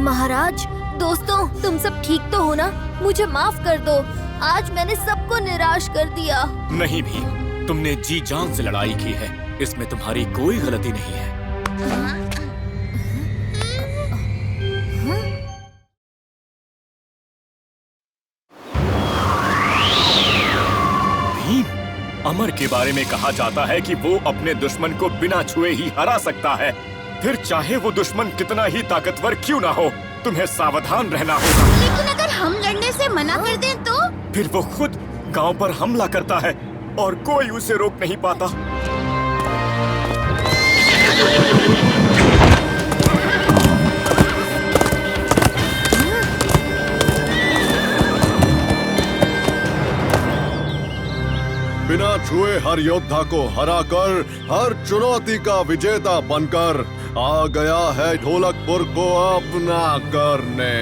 महाराज, दोस्तों, तुम सब ठीक तो हो ना? मुझे माफ कर दो, आज मैंने सबको निराश कर दिया। नहीं भीम, तुमने जी जान से लड़ाई की है, इसमें तुम्हारी कोई गलती नहीं है। भीम, अमर के बारे में कहा जाता है कि वो अपने दुश्मन को बिना छुए ही हरा सकता है, फिर चाहे वो दुश्मन कितना ही ताकतवर क्यों ना हो, तुम्हें सावधान रहना होगा। लेकिन अगर हम लड़ने से मना कर दें तो? फिर वो खुद गांव पर हमला करता है और कोई उसे रोक नहीं पाता। बिना छुए हर योद्धा को हराकर, हर चुनौती का विजेता बनकर आ गया है ढोलकपुर को अपना करने।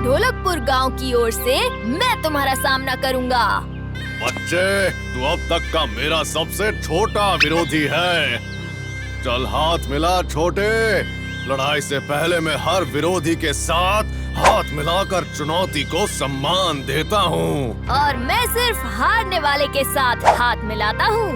ढोलकपुर गांव की ओर से मैं तुम्हारा सामना करूंगा। बच्चे, तू अब तक का मेरा सबसे छोटा विरोधी है। चल हाथ मिला छोटे। लड़ाई से पहले मैं हर विरोधी के साथ हाथ मिलाकर चुनौती को सम्मान देता हूँ। और मैं सिर्फ हारने वाले के साथ हाथ मिलाता हूँ।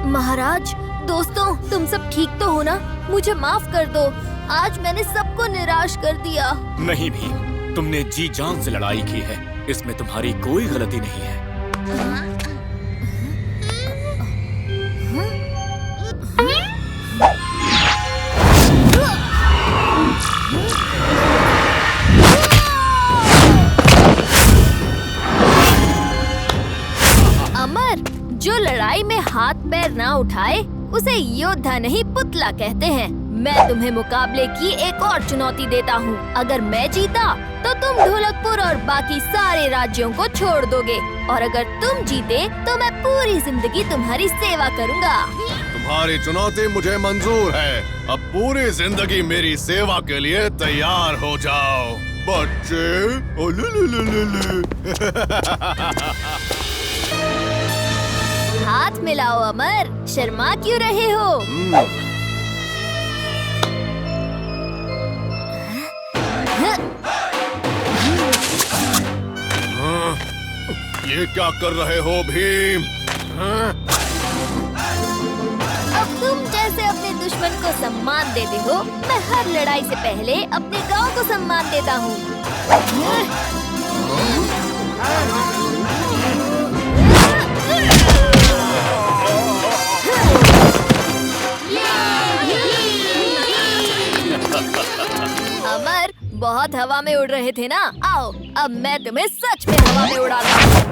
महाराज, दोस्तों, तुम सब ठीक तो हो ना? मुझे माफ कर दो, आज मैंने सबको निराश कर दिया। नहीं भीम, तुमने जी जान से लड़ाई की है, इसमें तुम्हारी कोई गलती नहीं है। अमर, जो लड़ाई में हाथ पैर ना उठाए उसे योद्धा नहीं पुतला कहते हैं। मैं तुम्हें मुकाबले की एक और चुनौती देता हूँ। अगर मैं जीता तो तुम ढोलकपुर और बाकी सारे राज्यों को छोड़ दोगे, और अगर तुम जीते तो मैं पूरी जिंदगी तुम्हारी सेवा करूँगा। तुम्हारी चुनौती मुझे मंजूर है। अब पूरी जिंदगी मेरी सेवा के लिए तैयार हो जाओ बच्चे। हाथ मिलाओ अमर, शर्मा क्यों रहे हो? ये क्या कर रहे हो भीम? अब तुम जैसे अपने दुश्मन को सम्मान देते हो, मैं हर लड़ाई से पहले अपने गांव को सम्मान देता हूँ। अमर, बहुत हवा में उड़ रहे थे ना? आओ, अब मैं तुम्हें सच में हवा में उड़ाता हूँ।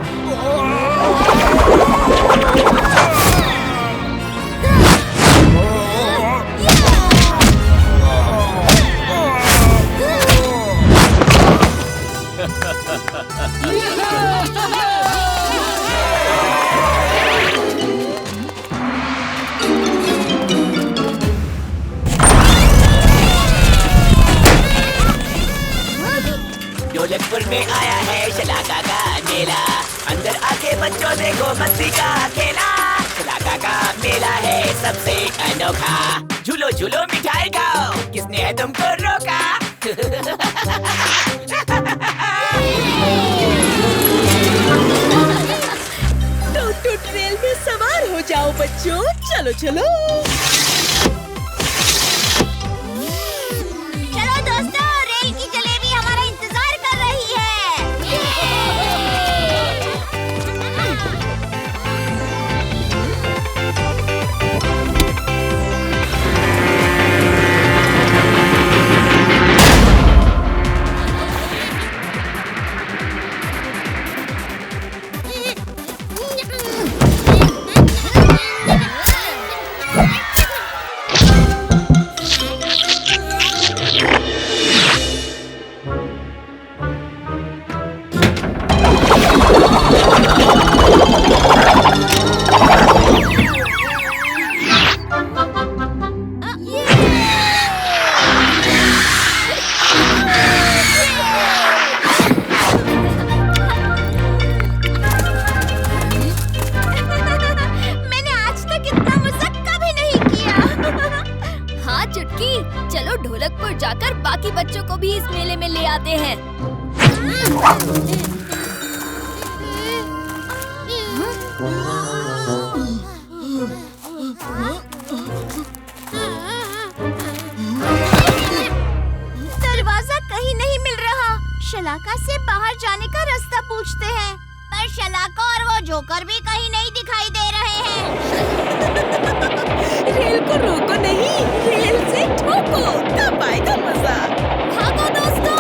ढोलकपुर में आया है शलाका का मेला, अंदर आके बच्चों देखो मस्ती का खेला। शलाका का मेला है सबसे अनोखा, झूलो झूलो मिठाई खाओ, किसने है तुमको रोका? टूट रेल में सवार हो जाओ बच्चों, चलो चलो। चलो दोस्तों, रेल की जलेबी हमारा इंतजार कर रही है। मैंने आज तक इतना मजाक कभी नहीं किया। हाँ चुटकी, चलो ढोलकपुर जाकर बाकी बच्चों को भी इस मेले में ले आते हैं। दरवाजा कहीं नहीं मिल रहा। शलाका से बाहर जाने का रास्ता पूछते हैं, पर शलाका और वो जोकर भी कहीं नहीं दिखाई दे रहे हैं। रेल को रोको नहीं, रेल से ठोको, तब आएगा मजा। भागो दोस्तों!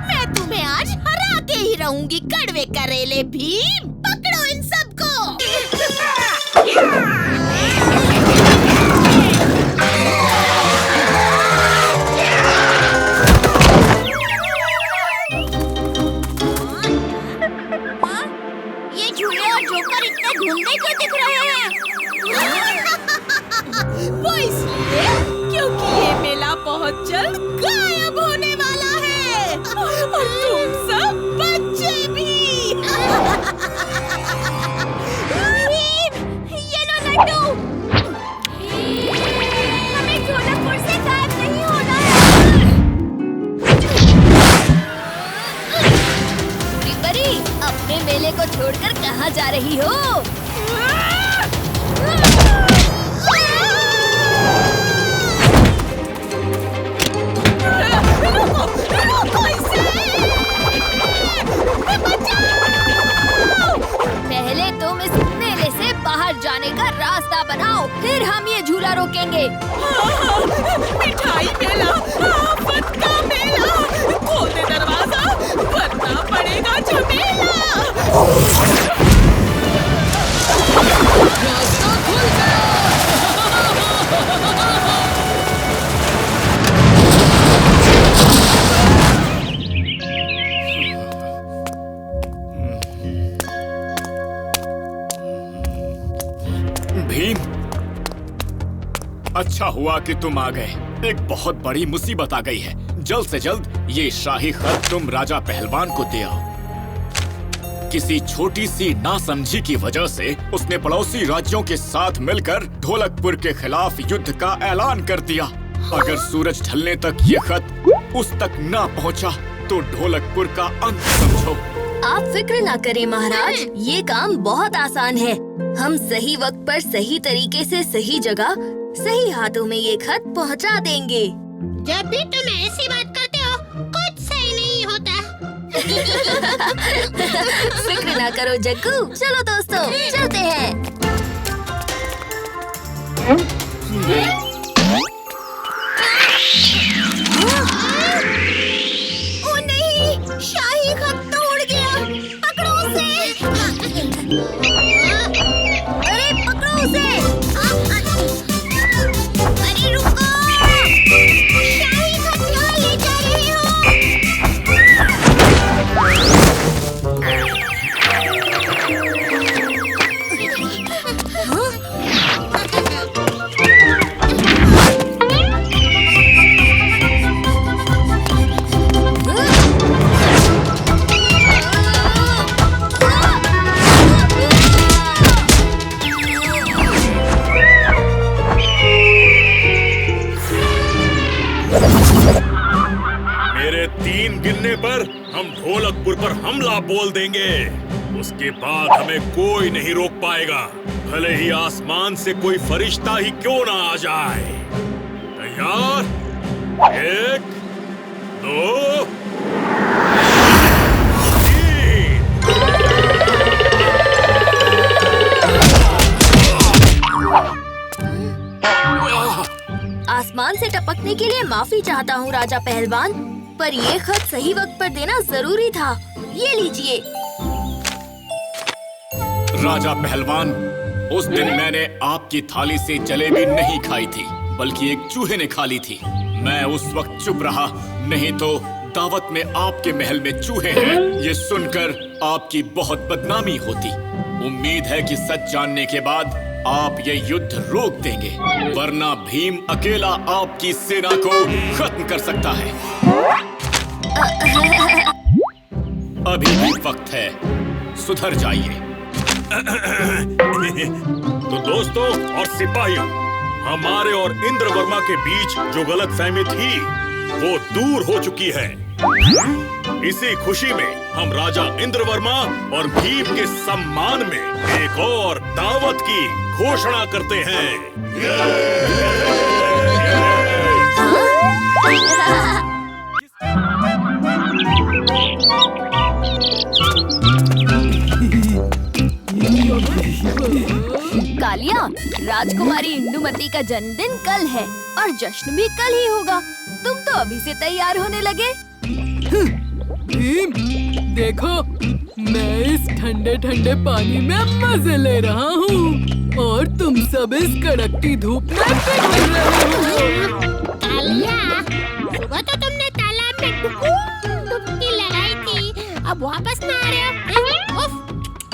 मैं तुम्हें आज हरा के ही रहूंगी, कड़वे करेले भीम। पकड़ो इन सबको। ये झूले और जोकर इतने धुंधले क्यों दिख रहे हैं? वो इसलिए क्योंकि ये मेला बहुत जल्द गायब होने वाला है और तुम सब बच्चे भी। भीम, ये लो लड्डू। हमें ढोलकपुर से गायब नहीं होना है। पूरी परी, अपने मेले को छोड़कर कहाँ जा रही हो? रोको इसे! पहले तुम इस मेले से बाहर जाने का रास्ता बनाओ, फिर हम ये झूला रोकेंगे। मिठाई मेला, आफत का मेला, खोल दे दरवाजा वरना पड़ेगा झमेला। रास्ता खुल गया। भीम, अच्छा हुआ कि तुम आ गए। एक बहुत बड़ी मुसीबत आ गई है। जल्द से जल्द ये शाही खत तुम राजा पहलवान को दे आओ। किसी छोटी सी नासमझी की वजह से उसने पड़ोसी राज्यों के साथ मिलकर ढोलकपुर के खिलाफ युद्ध का ऐलान कर दिया। अगर सूरज ढलने तक ये खत उस तक ना पहुंचा तो ढोलकपुर का अंत समझो। आप फिक्र ना करें महाराज, ये काम बहुत आसान है। हम सही वक्त पर सही तरीके से सही जगह सही हाथों में ये खत पहुंचा देंगे। जब भी तुम ऐसी बात करते हो, कुछ सही नहीं होता। फिक्र ना करो जग्गू, चलो दोस्तों चलते हैं। ओ नहीं, शाही खत तो उड़ गया। पकड़ो उसे। अरे पकड़ो उसे। अरे रुको, शाही खत कहाँ ले जा रहे हो? मेरे 3 गिनने पर हम ढोलकपुर पर हमला बोल देंगे। उसके बाद हमें कोई नहीं रोक पाएगा, भले ही आसमान से कोई फरिश्ता ही क्यों ना आ जाए। तैयार? 1, 2, 3। आसमान से टपकने देखने के लिए माफी चाहता हूँ राजा पहलवान, पर ये खत सही वक्त पर देना जरूरी था। ये लीजिए। राजा पहलवान, उस दिन मैंने आपकी थाली से जलेबी नहीं खाई थी, बल्कि एक चूहे ने खा ली थी। मैं उस वक्त चुप रहा, नहीं तो दावत में आपके महल में चूहे हैं ये सुनकर आपकी बहुत बदनामी होती। उम्मीद है कि सच जानने के बाद आप ये युद्ध रोक देंगे, वरना भीम अकेला आपकी सेना को खत्म कर सकता है। अभी भी वक्त है, सुधर जाइए। तो दोस्तों और सिपाहियों, हमारे और इंद्रवर्मा के बीच जो गलतफहमी थी वो दूर हो चुकी है। इसी खुशी में हम राजा इंद्रवर्मा और भीम के सम्मान में एक और दावत की घोषणा करते हैं। कालिया, राजकुमारी इंदुमती का जन्मदिन कल है और जश्न भी कल ही होगा। तुम तो अभी से तैयार होने लगे। भीम, देखो, मैं इस ठंडे ठंडे पानी में मजे ले रहा हूँ और तुम सब इस कड़कती धूप में पिघल रहे हो। कालिया, सुबह तो तुमने तालाब में डुबकी लगाई थी, अब वापस ना आ रहे हो? उफ!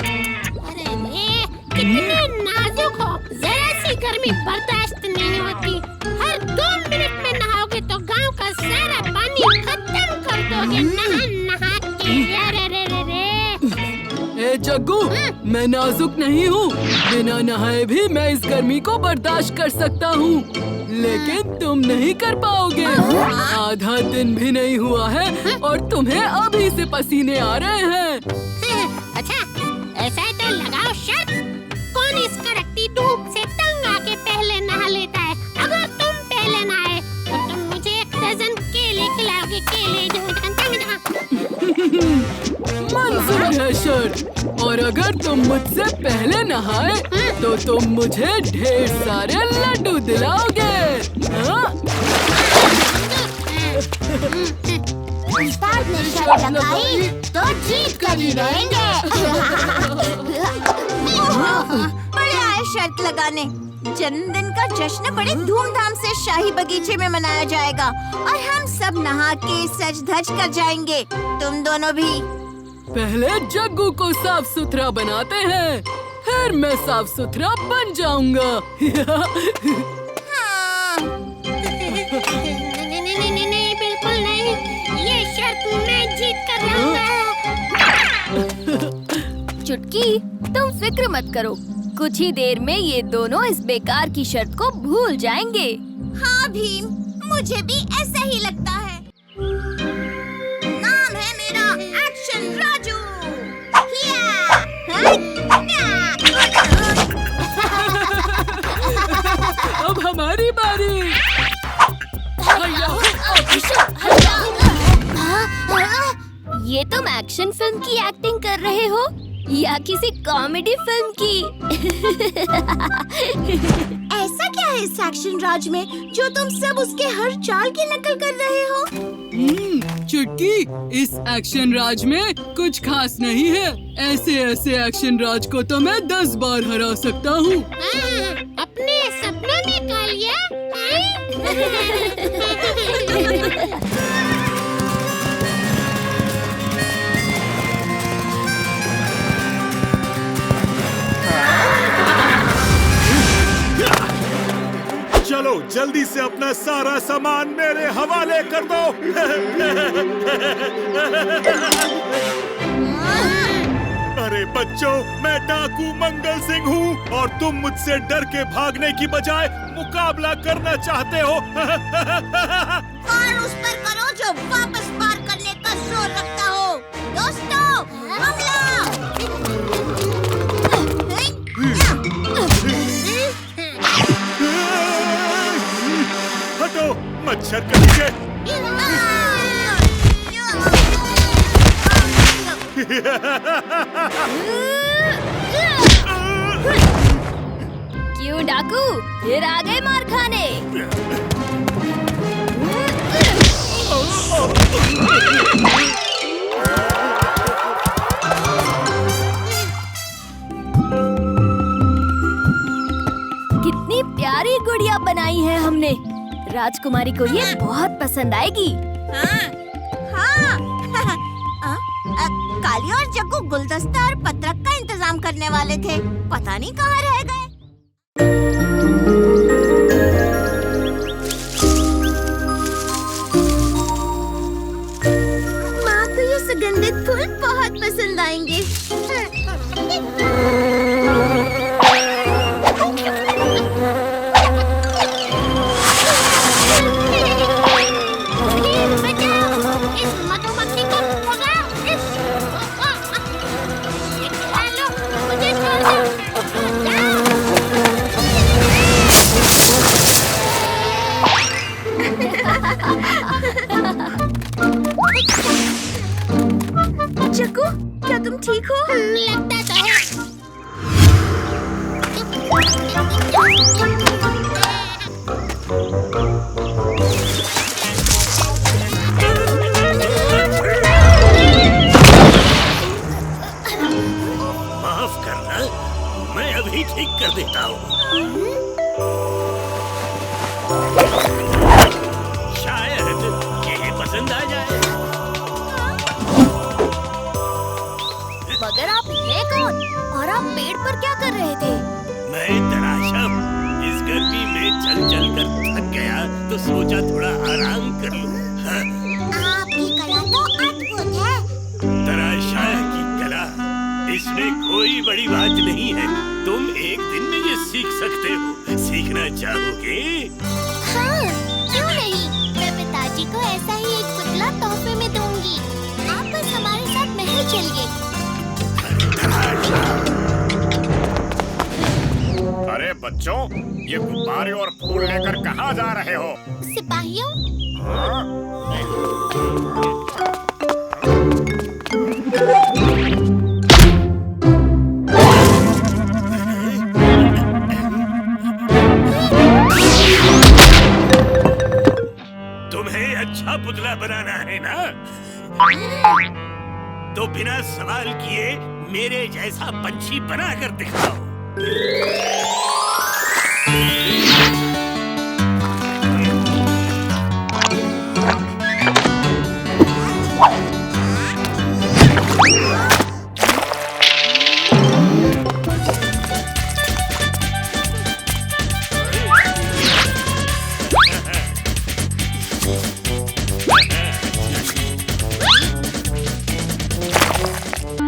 अरे रे, कितने नाजुक हो। जरा सी गर्मी बर्दाश्त नहीं होती। हर 2 मिनट में नहाओगे तो गांव का सारा पानी खत्म कर दोगे नहा नहा के। अरे रे रे रे। ए जग्गू, मैं नाजुक नहीं हूँ। बिना नहाए भी मैं इस गर्मी को बर्दाश्त कर सकता हूँ, लेकिन तुम नहीं कर पाओगे। आधा दिन भी नहीं हुआ है और तुम्हें अभी से पसीने आ रहे हैं। अच्छा, ऐसा है तो लगाओ शर्त। कौन इस कड़कती धूप से तंग आके पहले नहा लेता है? अगर तुम पहले नहाए तो तुम मुझे 1 डज़न केले खिलाओगे। केले जो मंजूर है शर्त। और अगर तुम मुझसे पहले नहाए तो तुम मुझे ढेर सारे लड्डू दिलाओगे। हाँ? उस्ताद ने शर्त लगाई तो जीत कर ही रहेंगे। बड़े आए शर्त लगाने। जन्मदिन का जश्न बड़े धूमधाम से शाही बगीचे में मनाया जाएगा और हम सब नहा के सज धज कर जाएंगे। तुम दोनों भी। पहले जग्गू को साफ सुथरा बनाते हैं, फिर मैं साफ सुथरा बन जाऊंगा। हाँ। नहीं, बिल्कुल नहीं। ये शर्त मैं जीत कर रहूंगा। चुटकी, तुम फिक्र मत करो, कुछ ही देर में ये दोनों इस बेकार की शर्त को भूल जाएंगे। हाँ भीम, मुझे भी ऐसा ही लगता है। नाम है मेरा एक्शन राजू। अब हमारी बारी। ये तुम एक्शन फिल्म की एक्टिंग कर रहे हो या किसी कॉमेडी फिल्म की? ऐसा क्या है इस एक्शन राज में जो तुम सब उसके हर चाल की नकल कर रहे हो? चुटकी, इस एक्शन राज में कुछ खास नहीं है। ऐसे एक्शन राज को तो मैं 10 बार हरा सकता हूँ। अपने सपनों में कालिया। चलो जल्दी से अपना सारा सामान मेरे हवाले कर दो। अरे बच्चों, मैं डाकू मंगल सिंह हूँ और तुम मुझसे डर के भागने की बजाय मुकाबला करना चाहते हो। वार उस पर करो जो वापस वार करने का जोर रखता हो। दोस्तों, हमला! हटो, मच्छर कहेंगे। क्यों डाकू, फिर आ गए मार खाने? राजकुमारी को ये बहुत पसंद आएगी। काली और जग्गू गुलदस्ता और पत्रक का इंतजाम करने वाले थे, पता नहीं कहाँ रह गए। माँ को ये सुगंधित फूल बहुत पसंद आएंगे। जग्गू, क्या तुम ठीक हो? लगता तो है। माफ करना, मैं अभी ठीक कर देता हूँ। शायद ये पसंद आ जाए। मगर आप हैं कौन और आप पेड़ पर क्या कर रहे थे? मैं तराशा हूँ। इस गर्मी में चल चल कर थक गया तो सोचा थोड़ा आराम कर लूं। हाँ? आपकी कला तो अद्भुत है। तराशा की कला, इसमें कोई बड़ी बात नहीं है। तुम एक दिन में ये सीख सकते हो। सीखना चाहोगे? हाँ, क्यों नहीं? मैं पिताजी को ऐसा ही एक पुतला तोहफे में दूंगी। आप बस हमारे साथ महल चलिए। अरे बच्चों, ये गुब्बारे और फूल लेकर कहाँ जा रहे हो? सिपाहियों, तुम्हें अच्छा पुतला बनाना है ना? तो बिना सवाल किए मेरे जैसा पंछी बना कर दिखाओ।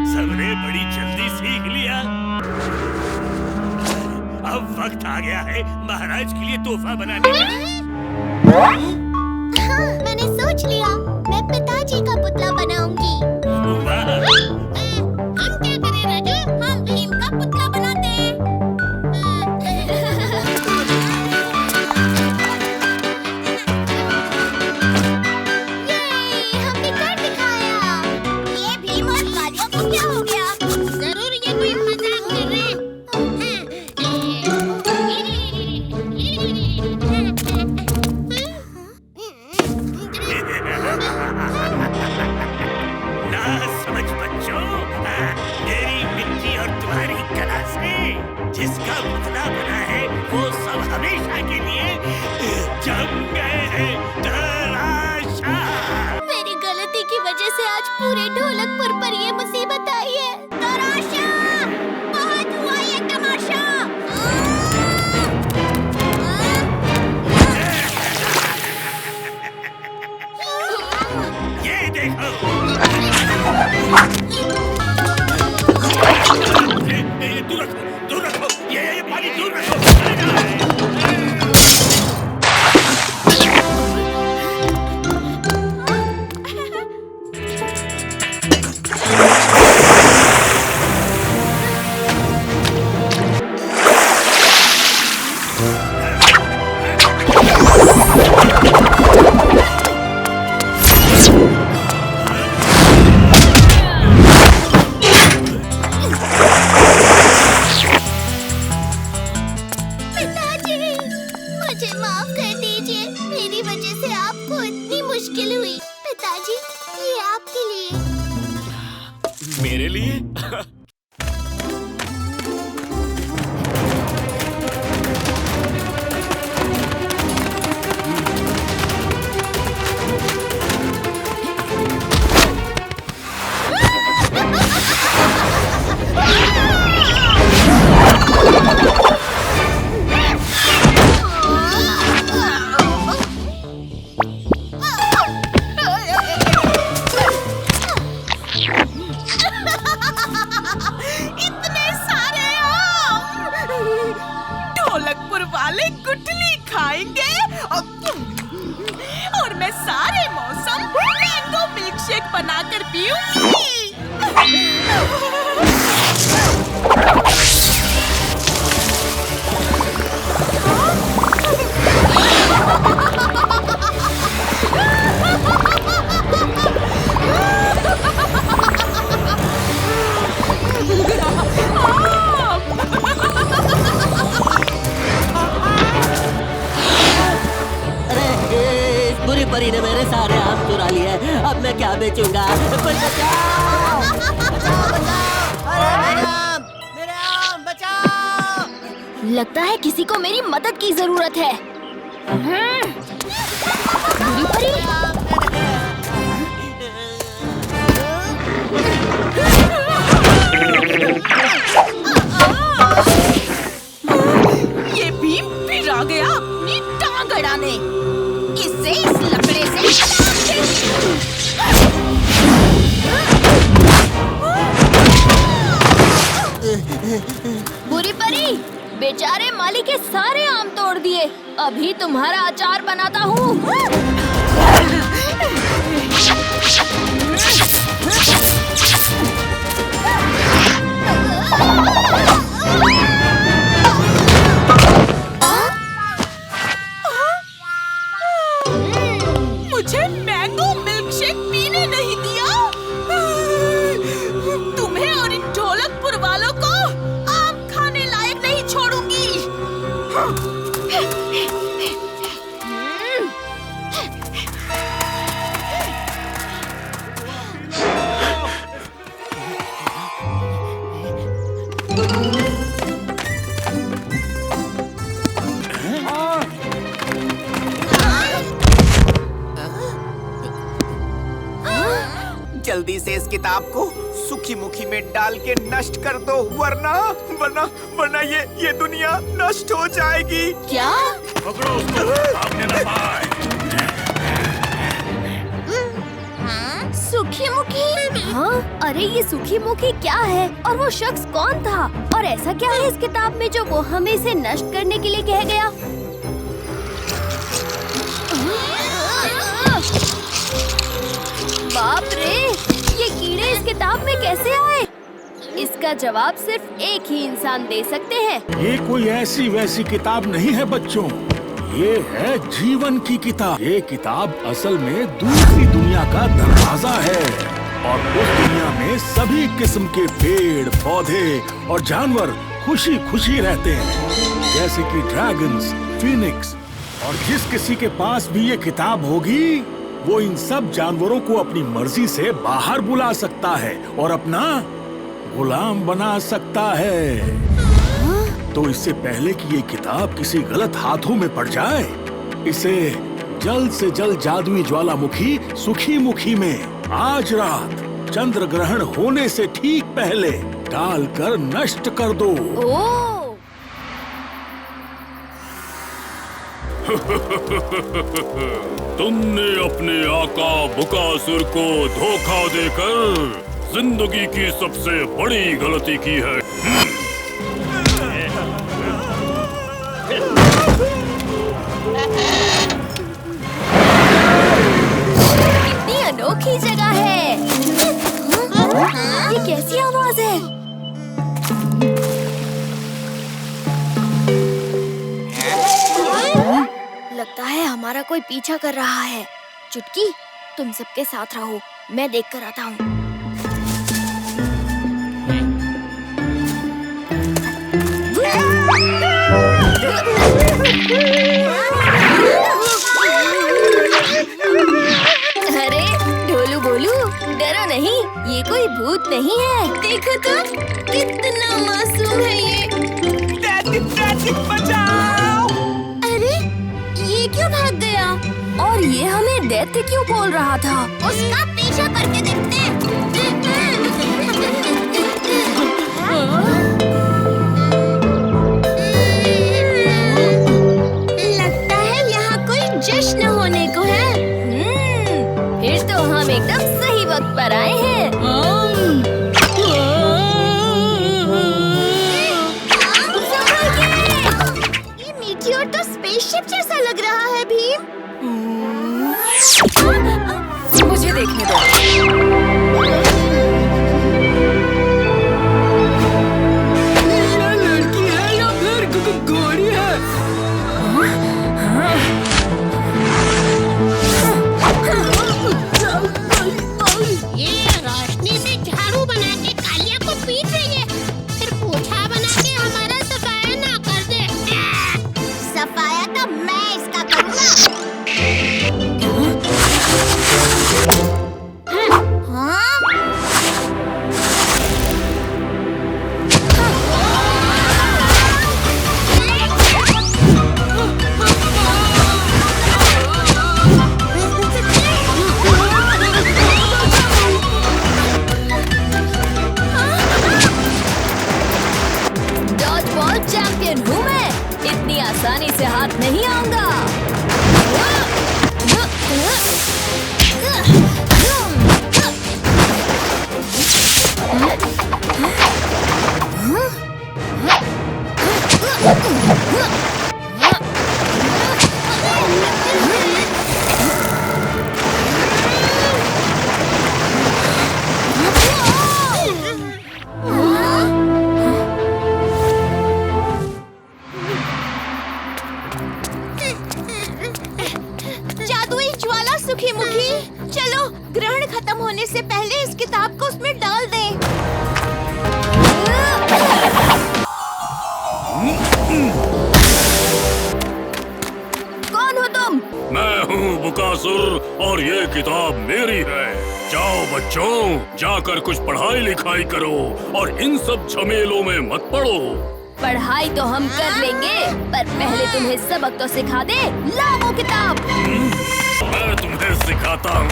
सबने बड़ी जल्दी सीख लिया। अब वक्त आ गया है महाराज के लिए तोहफा बनाने का। हाँ, मैंने सोच लिया। मैं पिताजी का पुतला बनाऊंगी। वाह! हम क्या करें राजू? हम भीम का पुतला बनाते हैं। ये हमने कर दिखाया। ये भीम और कालियों को क्या हो गया? जरूर ये कोई मजाक कर रहे हैं। ना समझ बच्चों, मेरी मिट्टी और तुम्हारी कला से जिसका पुतला बना है वो सब हमेशा के लिए जम गए हैं। तराशा! मेरी गलती की वजह से आज पूरे ढोलकपुर पर ये मुसीबत आई है। तराशा! बहुत हुआ ये तमाशा। ये देखो। दूर रखो, ये पानी दूर रखो। पिताजी, मुझे माफ कर दीजिए। मेरी वजह से आपको इतनी मुश्किल हुई। पिताजी, ये आपके लिए। मेरे लिए? शरबत बनाकर पीऊंगी। बुरी परी ने मेरे सारे आम चुरा लिए। अब मैं क्या बेचूंगा? बचाओ! अरे मेरे आम बचाओ! लगता है किसी को मेरी मदद की जरूरत है। बुरी परी, ये भीम फिर आ गया अपनी टांग अड़ाने। इससे इस लकड़े से बुरी परी, बेचारे माली के सारे आम तोड़ दिए। अभी तुम्हारा अचार बनाता हूँ। मुझे मैंगो मिल्कशेक पीने नहीं दिया। तुम्हें और इन ढोलकपुर वालों को आम खाने लायक नहीं छोड़ूंगी। जल्दी से इस किताब को सुखी मुखी में डाल के नष्ट कर दो, वरना वरना वरना ये दुनिया नष्ट हो जाएगी। क्या? पकड़ो उसको, भागने ना पाए। सुखी मुखी? हाँ, अरे ये सुखी मुखी क्या है और वो शख्स कौन था और ऐसा क्या है इस किताब में जो वो हमें इसे नष्ट करने के लिए कह गया? बाप रे, ये कीड़े इस किताब में कैसे आए? इसका जवाब सिर्फ एक ही इंसान दे सकते हैं। ये कोई ऐसी वैसी किताब नहीं है बच्चों, ये है जीवन की किताब। ये किताब असल में दूसरी दुनिया का दरवाजा है और उस दुनिया में सभी किस्म के पेड़ पौधे और जानवर खुशी खुशी रहते हैं, जैसे कि ड्रैगन्स, फीनिक्स। और जिस किसी के पास भी ये किताब होगी वो इन सब जानवरों को अपनी मर्जी से बाहर बुला सकता है और अपना गुलाम बना सकता है। तो इससे पहले कि ये किताब किसी गलत हाथों में पड़ जाए, इसे जल्द से जल्द जादुई ज्वालामुखी सुखी मुखी में आज रात चंद्र ग्रहण होने से ठीक पहले डालकर नष्ट कर दो। ओह! तुमने अपने आका बुकासुर को धोखा देकर जिंदगी की सबसे बड़ी गलती की है। कितनी अनोखी जगह है। ये कैसी आवाज है? लगता है हमारा कोई पीछा कर रहा है। चुटकी, तुम सबके साथ रहो, मैं देख कर आता हूँ। अरे ढोलू बोलू, डरो नहीं, ये कोई भूत नहीं है। देखो तो कितना मासूम है ये। बचाओ! अरे ये क्यों भाग गया? और ये हमें दैत्य क्यों बोल रहा था? उसका पीछा करके देखते हैं। लगता है यहाँ कोई जश्न होने को है। फिर तो हम एकदम सही वक्त पर आए हैं। ये मीटियोर तो स्पेसशिप जैसा लग रहा है भीम। मुझे देखने दो। चलो ग्रहण खत्म होने से पहले इस किताब को उसमें डाल दें। कौन हो तुम? मैं हूँ बुकासुर और ये किताब मेरी है। जाओ बच्चों, जाकर कुछ पढ़ाई लिखाई करो और इन सब झमेलों में मत पड़ो। पढ़ाई तो हम कर लेंगे, पर पहले तुम्हें सबक तो सिखा दे। लाओ वो किताब। मैं तुम्हें सिखाता हूँ।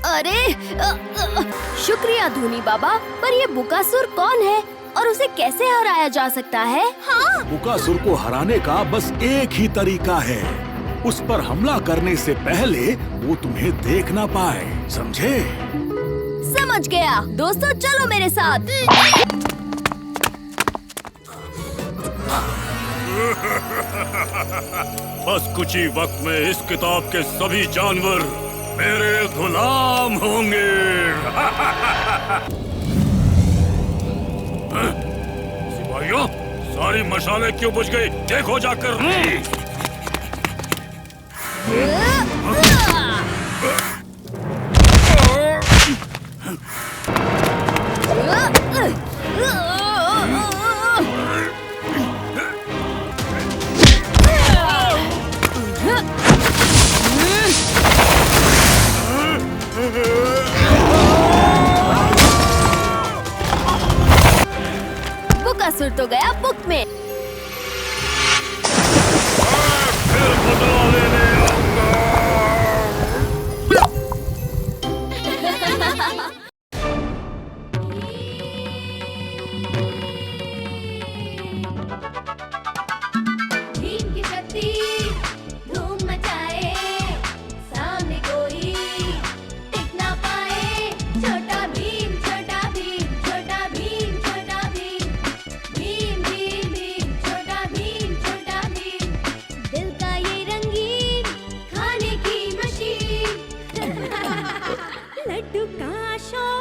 अरे शुक्रिया धूनी बाबा, पर ये बुकासुर कौन है और उसे कैसे हराया जा सकता है? हाँ, बुकासुर को हराने का बस एक ही तरीका है। उस पर हमला करने से पहले वो तुम्हें देख ना पाए, समझे? समझ गया। दोस्तों चलो मेरे साथ। बस कुछ ही वक्त में इस किताब के सभी जानवर मेरे गुलाम होंगे। सिपाहियों, सारी मशालें क्यों बुझ गई? देखो जाकर। बुकासुर तो गया बुक में। फिर बदला लेने आऊंगा। भीम की शक्ति धूम मचाए, सामने कोई टिक ना पाए। छोटा भीम, छोटा भीम, छोटा भीम, छोटा भीम, भीम भीम भीम, छोटा भीम, छोटा भीम। दिल का ये रंगीन खाने की मशीन। लड्डू का शौक